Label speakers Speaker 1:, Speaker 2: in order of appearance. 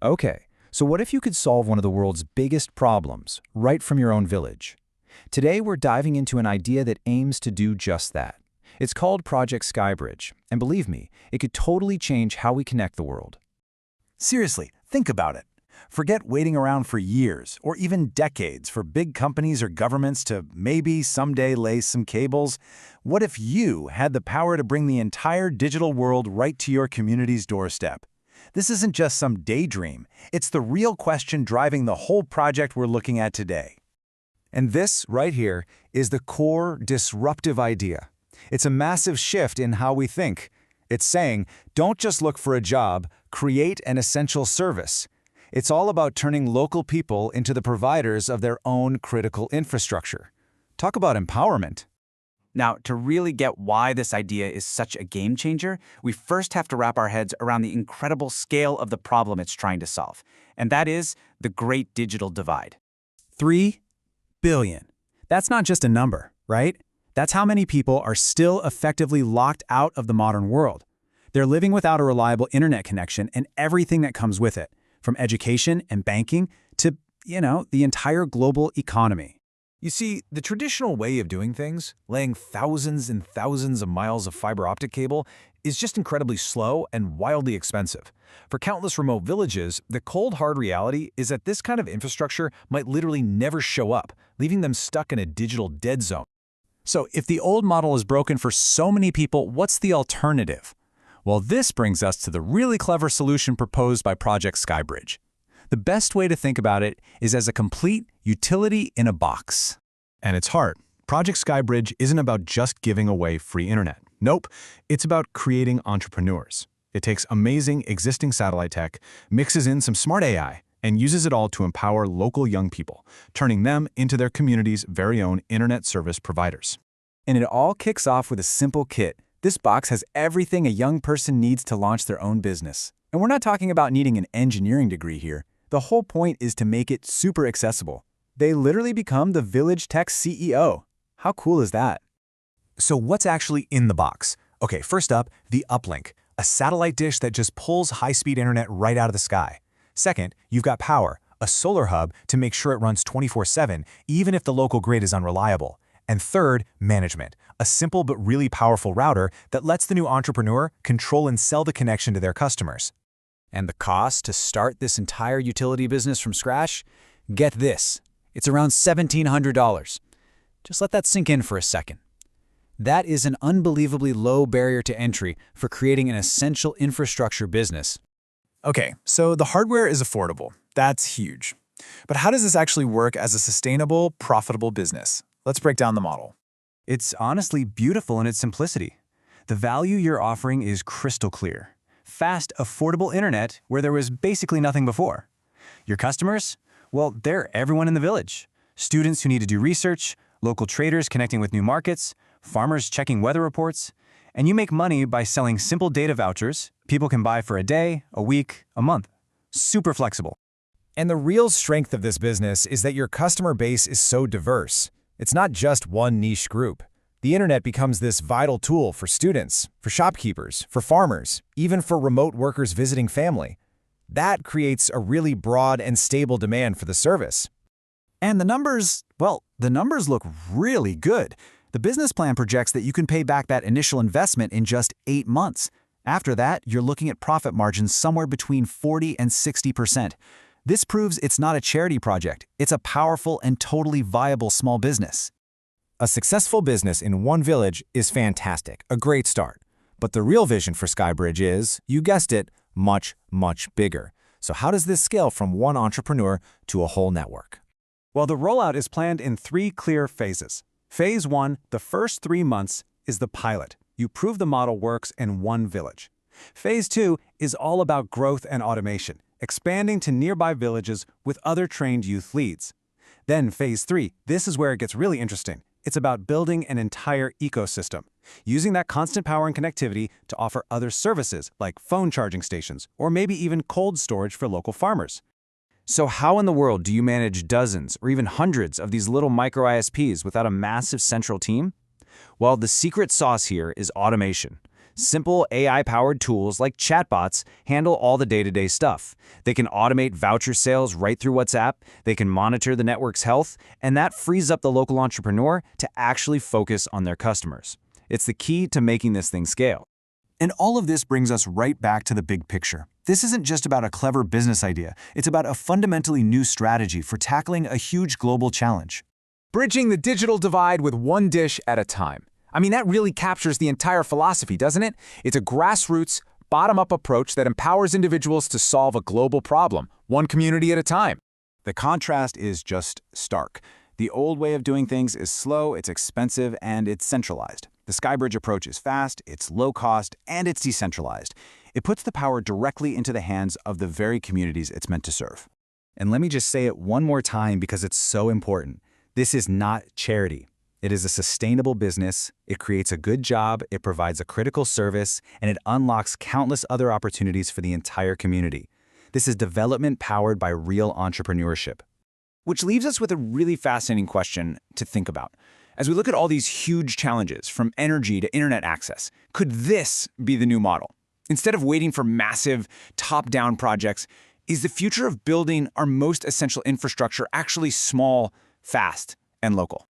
Speaker 1: Okay, so what if you could solve one of the world's biggest problems right from your own village? Today, we're diving into an idea that aims to do just that. It's called Project Skybridge, and believe me, it could totally change how we connect the world.
Speaker 2: Seriously, think about it. Forget waiting around for years or even decades for big companies or governments to maybe someday lay some cables. What if you had the power to bring the entire digital world right to your community's doorstep? This isn't just some daydream. It's the real question driving the whole project we're looking at today.
Speaker 1: And this, right here, is the core disruptive idea. It's a massive shift in how we think. It's saying, don't just look for a job, create an essential service. It's all about turning local people into the providers of their own critical infrastructure. Talk about empowerment.
Speaker 3: Now, to really get why this idea is such a game changer, we first have to wrap our heads around the incredible scale of the problem it's trying to solve, and that is the Great Digital Divide.
Speaker 4: 3 billion. That's not just a number, right? That's how many people are still effectively locked out of the modern world. They're living without a reliable internet connection and everything that comes with it, from education and banking to, the entire global economy.
Speaker 5: You see, the traditional way of doing things, laying thousands and thousands of miles of fiber optic cable, is just incredibly slow and wildly expensive. For countless remote villages, the cold, hard reality is that this kind of infrastructure might literally never show up, leaving them stuck in a digital dead zone.
Speaker 4: So if the old model is broken for so many people, what's the alternative? Well, this brings us to the really clever solution proposed by Project Skybridge. The best way to think about it is as a complete utility in a box.
Speaker 6: And its heart, Project Skybridge isn't about just giving away free internet. Nope, it's about creating entrepreneurs. It takes amazing existing satellite tech, mixes in some smart AI, and uses it all to empower local young people, turning them into their community's very own internet service providers.
Speaker 4: And it all kicks off with a simple kit. This box has everything a young person needs to launch their own business. And we're not talking about needing an engineering degree here. The whole point is to make it super accessible. They literally become the village tech CEO. How cool is that?
Speaker 2: So what's actually in the box? Okay, first up, the uplink, a satellite dish that just pulls high-speed internet right out of the sky. Second, you've got power, a solar hub to make sure it runs 24/7, even if the local grid is unreliable. And third, management, a simple but really powerful router that lets the new entrepreneur control and sell the connection to their customers.
Speaker 1: And the cost to start this entire utility business from scratch? Get this, it's around $1,700. Just let that sink in for a second. That is an unbelievably low barrier to entry for creating an essential infrastructure business.
Speaker 2: Okay, so the hardware is affordable. That's huge. But how does this actually work as a sustainable, profitable business? Let's break down the model.
Speaker 4: It's honestly beautiful in its simplicity. The value you're offering is crystal clear. Fast, affordable internet where there was basically nothing before. Your customers? Well, they're everyone in the village. Students who need to do research, local traders connecting with new markets, farmers checking weather reports, and you make money by selling simple data vouchers people can buy for a day, a week, a month. Super flexible.
Speaker 7: And the real strength of this business is that your customer base is so diverse. It's not just one niche group. The internet becomes this vital tool for students, for shopkeepers, for farmers, even for remote workers visiting family. That creates a really broad and stable demand for the service.
Speaker 4: And the numbers look really good. The business plan projects that you can pay back that initial investment in just 8 months. After that, you're looking at profit margins somewhere between 40 and 60%. This proves it's not a charity project. It's a powerful and totally viable small business.
Speaker 7: A successful business in one village is fantastic, a great start. But the real vision for Skybridge is, you guessed it, much, much bigger. So how does this scale from one entrepreneur to a whole network?
Speaker 4: Well, the rollout is planned in 3 clear phases. Phase 1, the first 3 months, is the pilot. You prove the model works in one village. Phase 2 is all about growth and automation, expanding to nearby villages with other trained youth leads. Then Phase 3, this is where it gets really interesting. It's about building an entire ecosystem, using that constant power and connectivity to offer other services like phone charging stations or maybe even cold storage for local farmers. So how in the world do you manage dozens or even hundreds of these little micro ISPs without a massive central team? Well, the secret sauce here is automation.
Speaker 1: Simple AI-powered tools like chatbots handle all the day-to-day stuff. They can automate voucher sales right through WhatsApp, they can monitor the network's health, and that frees up the local entrepreneur to actually focus on their customers. It's the key to making this thing scale.
Speaker 2: And all of this brings us right back to the big picture. This isn't just about a clever business idea, it's about a fundamentally new strategy for tackling a huge global challenge.
Speaker 5: Bridging the digital divide with one dish at a time. I mean, that really captures the entire philosophy, doesn't it? It's a grassroots, bottom-up approach that empowers individuals to solve a global problem, one community at a time.
Speaker 1: The contrast is just stark. The old way of doing things is slow, it's expensive, and it's centralized. The SkyBridge approach is fast, it's low cost, and it's decentralized. It puts the power directly into the hands of the very communities it's meant to serve. And let me just say it one more time because it's so important. This is not charity. It is a sustainable business, it creates a good job, it provides a critical service, and it unlocks countless other opportunities for the entire community. This is development powered by real entrepreneurship. Which leaves us with a really fascinating question to think about. As we look at all these huge challenges, from energy to internet access, could this be the new model? Instead of waiting for massive, top-down projects, is the future of building our most essential infrastructure actually small, fast, and local?